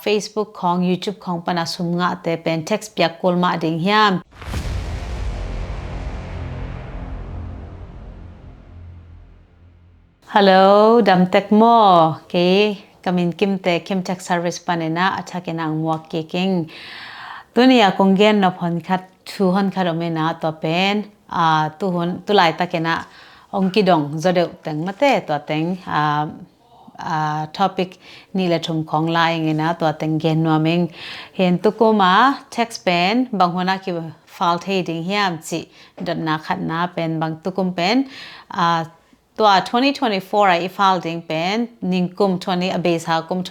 Facebook ของ YouTube ของปนาสุมงะแต่เป็น text เปียกกลมาดิ่งยามฮัลโหลดัมเต็กโมเกกามินคิมเตคิมเท็กซ์เซอร์วิสปานินะอัชกินังมัวเกกิงตัวนี้คงเกนนพนคัดทูฮันคัดอเมนะตัวเป็นตุลายตะเกนะองกิดงจะเดือดแต่งมาเตตัวแต่งtopic นี่แหละชมของไลน์ไงนะตัวแต่งเกนนัวมิงเห็นตุกุมา text เป็นบางคนคิดว่า file เทดิ้งเฮียมจิดดนาขัดนาเป็นบางตุกุมเป็นตัว2024ไอ้ file ดิ้งเป็นนิ่งกุม20เบสหากุม2023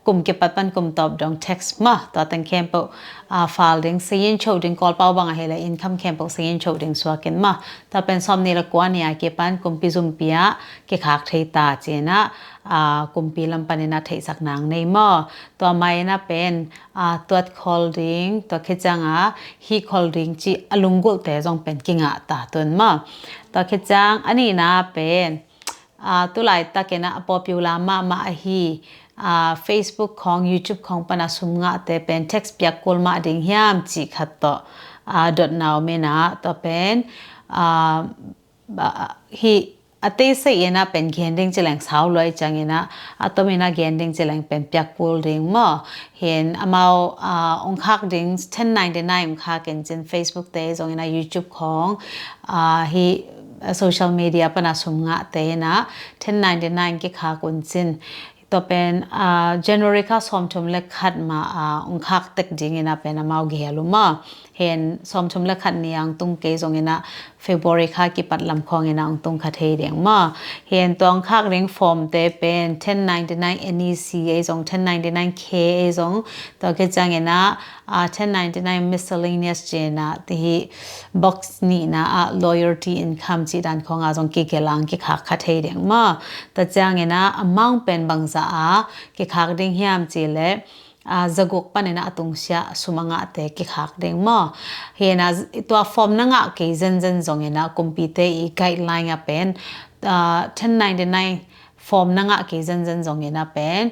กุมเก็บปัดปันกุมตอบดอง text มาตัวแต่งแคมป์file ดิ้งซีนโชว์ดิ้งกอลเป้าบางอะไร income แคมป์ซีนโชว์ดิ้งสวากันมาถ้าเป็นซอมนี่ละกว่าเนี่ยเก็บปันกุมพิจุมพิยาเก็บหักเทตาเจนะกุมพิลำปันนะเทสักนางในหม้อตัวไม่นะเป็นตัว holding ตัวคิดจังhe holding จีอลุงกุลแต่จงเป็นกิ่งตาตัวมาตัวคิดจังอันนี้นะเป็นตุลายตะเกนะ popular มาฮีFacebook ของ YouTube ของปนาสุมงะแต่เป็น text เปียกกลมาดิ่งยามจีขัดต่อดอทนาวเมนะต่อเป็นฮีอัตเสียนะเป็นเกนดิ้งจะแหล่งสาวลอยจังนะตัวเมนะเกนดิ้งจะแหล่งเป็นเปียกกลดิ่งมาเห็นมาองคักดิ่ง1099องคักกันจิน Facebook เตจงนะ YouTube ของฮีsocial media ปนาสุมงะเตนะ1099กี่ขากุนจินตัวเป็นJanuary ค่ะสมชมเล็กขัดมาองคักตึกจริงนะเป็นมาเอาเกี่ยวลุมาเห็นสมชมเล็กขัดนี่ยังตุงเกจงนะ February ค่ะกี่ปัดลำคองนะองตุงขัดเทียงมาเห็นตัวองคักเรียงฟอร์มเตเป็น1099 NEC จง1099 K จงตัวเกจังนะ1099 miscellaneous เจนะที่ box นี่นะloyalty income จีดันของจงกี่เกลังกี่ขาขัดเทียงมาแต่จังนะ amount เป็นบางกี่ขากดิ่งเฮียมจีเล่จะกุกปันนะตุงเสียสุมังะเตกี่ขากดิ่งมาเห็นตัวฟอร์มนั่งกี่เจนจงนะคอมพิวเตอร์อีไกด์ไลน์เป็น1099ฟอร์มนั่งกี่เจนจงนะเป็น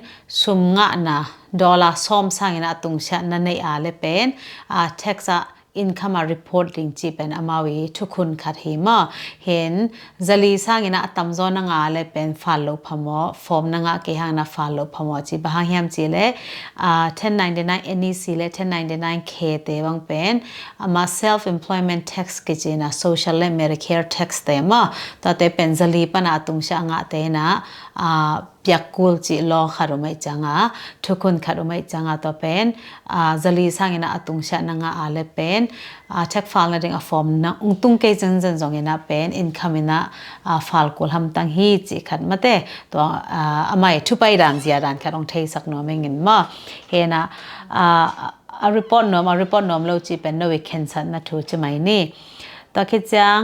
สุมงะนะดอลลาร์ซ้อมสร้างนะตุงเสียนั่นในอาเลเป็นเท็กซ์income reporting จีเป็นอามาวีทุกคนขัดเหมาเห็นจะลีสร้างนะตั้มจอนังอาเลยเป็น follow พมอฟอร์มนังอาเกี่ยงนะ follow พมอจีบ้างยามจีเล่1099 NEC เล่1099 K เตวังเป็นอามา self employment tax กิจนะ social และ Medicare tax เตมาตัวเตเป็นจะลีปนาตุงช่างอาเตนะเปียกกูลจีลอขารุไม่จังทุกคนขารุไม่จังตัวเป็นจะลีสร้างนะตุงช่างนังอาเลยเป็นเช็คไฟล์นั่นเองฟอร์มนะตุงเกจังจังจงนะเป็นอินคัมนะไฟล์กูทำตั้งฮีจีขัดมาเตตัวไม่ทุบไปดันเสียดันขัดองเทสักหน่อยไม่เงินมาเห็นreport นอมreport นอมเราจีเป็น no weekend สันนะทุกจะไม่นี่ตัวคิดจัง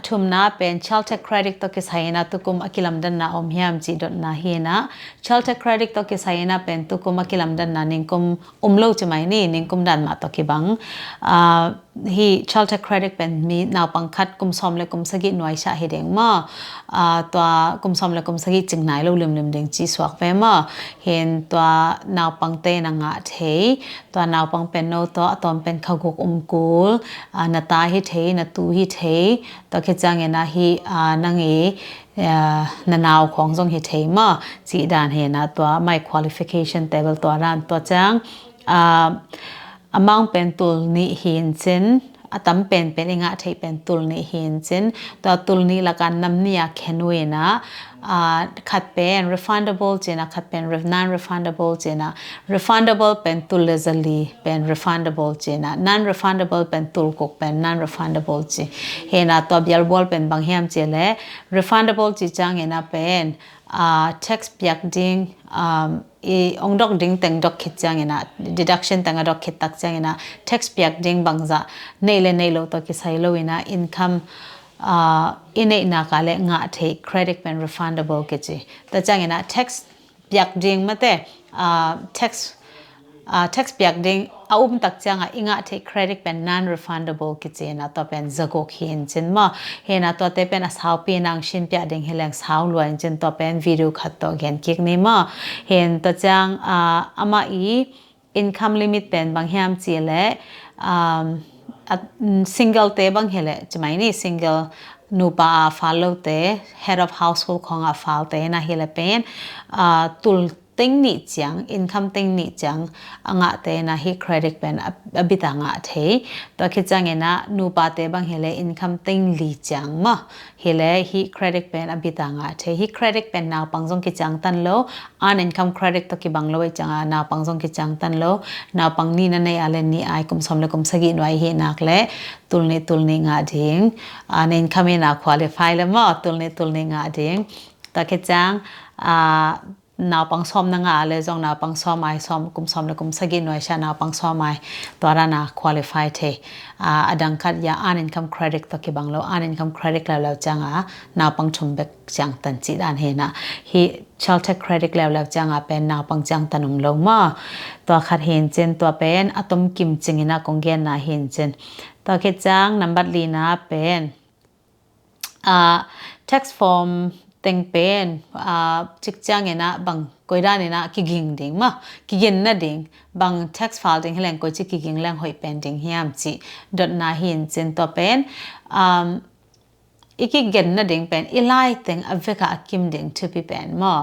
ทุ่มนะเป็น child tax credit ตัวคิดใส่นะตุกุมอกิลัมดันนะอมยามจีดนะเฮนะ child tax credit ตัวคิดใส่นะเป็นตุกุมอกิลัมดันนะนิ่งกุมเราจะไม่นี่นิ่งกุมดันมาตัวคิดบังฮี child tax credit เป็นมีนาวปังคัดกุมซอมเลยกุมสกิหน่วยชะเฮเดงมาตัวกุมซอมเลยกุมสกิจึงไหนเราลืมเดงจีสวกไปมาเห็นตัวนาวปังเตนังะเทตัวนาวปังเป็นโนตัวตอนเป็นขกุกกูลนาตาฮิเทนตูฮิเทตัวคิดจังเงินนะฮีนังนานาวของทรงฮิเทมาจีดานเห็นนะตัวไม่ qualification table ตัวร้านตัวจังamount เป็นตุลนิหินจินตั้มเป็นเองที่เป็นตุลนิหินจินตัวตุลนี้ละกันนำเนี่ยแค่นวยนะขัดเป็น refundable เจนะขัดเป็น non refundable เจนะ refundable เป็นตุลเลซลีเป็น refundable เจนะ non refundable เป็นตุลกุกเป็น non refundable เจเห็นนะตัวเบียร์บอลเป็นบางแห่งเจเลย refundable จีจังเห็นนะเป็น tax เปียกดิ้งองดอกดิ้งแต่งดอกคิดจังนะ deduction แต่งดอกคิดตักจังนะ tax เปียกดิ้งบางจะเนยโลตัวคิดใส่โลวินะ incomeอินเนนักอะไรงะเท credit เป็น refundable กิจแต่จังนะ tax เปียกดิ้งมาแต่ tax tax piak ding tak changa inga the credit pen non refundable ki chena to pen zago khin chen ma hena to te pen asau pi nang shin pya ding helang sau luan chen to pen video khat to gen kik ni ma hen to chang ama I income limit pen bang hiam chi le single te bang hele chmai ni single nupa follow te head of household khong a fal te na hele pen tul ting ni chang income ting ni chang anga te na hi credit pen abita nga the to khi chang ena nupa te bang hele income ting li chang ma hele hi credit pen abita nga the hi credit pen na pangjong ki chang tan lo an income credit to ki bang lo chang na pangjong ki chang tan lo na pang ni na nei ale ni ai kum som le kum sagi noi hi nak le tulni nga ding an income na qualify le ma tulni nga ding to khi chang naw pang som na nga le jong naw pang som ai som kum som le kum sagi noi sha naw pang som ai tora na qualify the adang khat ya an income credit to ki banglo an income credit la changa naw pang thum bek chang tan chi dan he na hi child tax credit la changa pen naw pang chang tanum lo ma to khat hen chen to pen atom kim chingina konggen na hen chen to ke chang number li na pen tax form teng pen chik chang ena bang koira ni na kiging ding ma kigin na ding bang tax file ding helen ko chi kiging lang hoi pen ding hiam chi dot na hin chen to pen iki gen na ding pen ilai teng aveka akim ding to be pen mo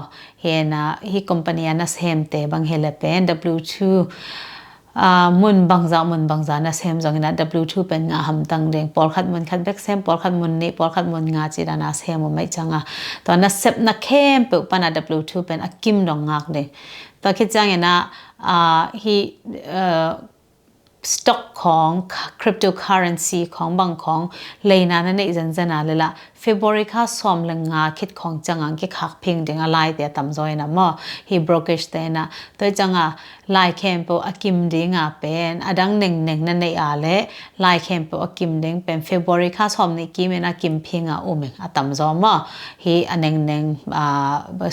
hena hi company ana sem te bang hele pen w2 mun bangza na sem jong na w2 pen nga ham tang ding por khat mun khat bek sem por khat mun ni por khat mun nga chi na sem mai changa to na sep na kem pe pana w2 pen akim dong ngak de to khi chang na hi stockของ cryptocurrency ของบางของเลยนะนั่นเองจันนะเลยละ February ค่าสอมลงงาคิดของจังงังกิคักพิงดึงอะไรแต่ตำจอยนะมอ he brokerage แต่นะตัวจังอ่ะไลน์แคมป์อากิมดึงอ่ะเป็นอดังหนึ่งนั่นเองอ่ะเลยไลน์แคมป์อากิมดึงเป็น February ค่าสอมนี่กิมเป็นอากิมพิงอ่ะอุ้มอ่ะตำจอยมอ he อันหนึ่ง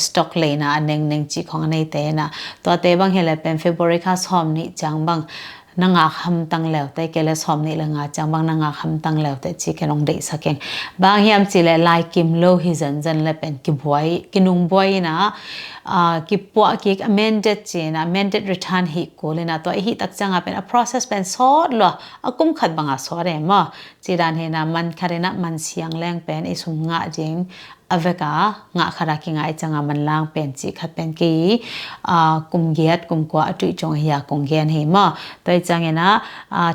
stock เลยนะอันหนึ่งจีของอันนี้แต่นะตัวเตบางเฮลเป็น February ค่าสอมนี่จังบางนางคำตั้งแล้วแต่เกลสอมนี่ละงาจังบางนางคำตั้งแล้วแต่จีเกลงได้สักเองบางยามจีเลไลกิมโลฮิจันเลยเป็นกิบวยกินุงบวยนะกิบปัวกิ amended จีนะ amended return ฮิโกเลยนะตัวฮิตักจังเป็น a process เป็นซอดหรอกุมขัดบางสอดเองมั้งจีดานเฮนะมันคาเรนะมันเสียงแรงเป็นไอสุงงะจริงaveka nga khara ki nga changa man lang pen chi khat pen ki kum giat kum kwa atui chong ya kong gen he ma toi changena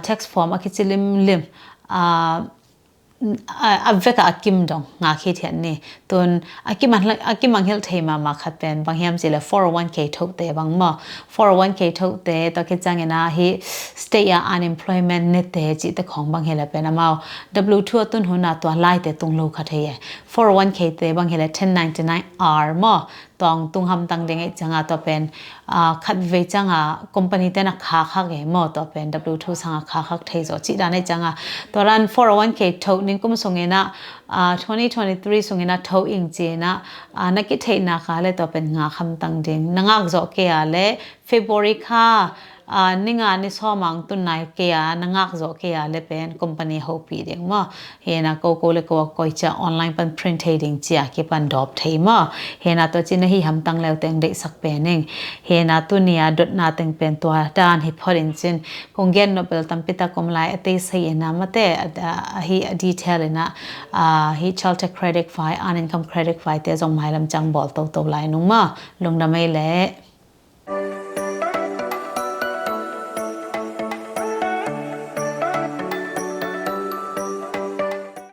tax form akichilim lim aveka akim dong nga khi thian ni ton akim anghel thema ma khat pen banghiam chile 401k thok te bang ma 401k thok te to ke changena hi state ya unemployment net te chi te khong bang hela pen amao w2 tun huna to lai te tung lo khat he 401k te bang hela 1099r ma tong tung ham tang ding changa to pen khat ve changa company te na kha ge mo to pen w2 sanga kha thei zo chi da nei changa to ran 401k thok ning kum songena 2023 songena tho ing che na nakit thei na kha le to pen nga kham tang ding nangak zo ke a le February kha ninga ni somang tunai ke a nangak zo ke a le pen company ho pi ding ma hena ko le ko cha online pan print trading chia ke pan dop thei ma hena to chin hi ham tang lew teng de sak pe ning hena tu nia dot na teng pen to dan hi phorin chin konggen nobel tampita komlai ate sei na mate hi detail na hi child tax credit file an income credit file te jong mailam chang bol to lai nung ma lungda mai le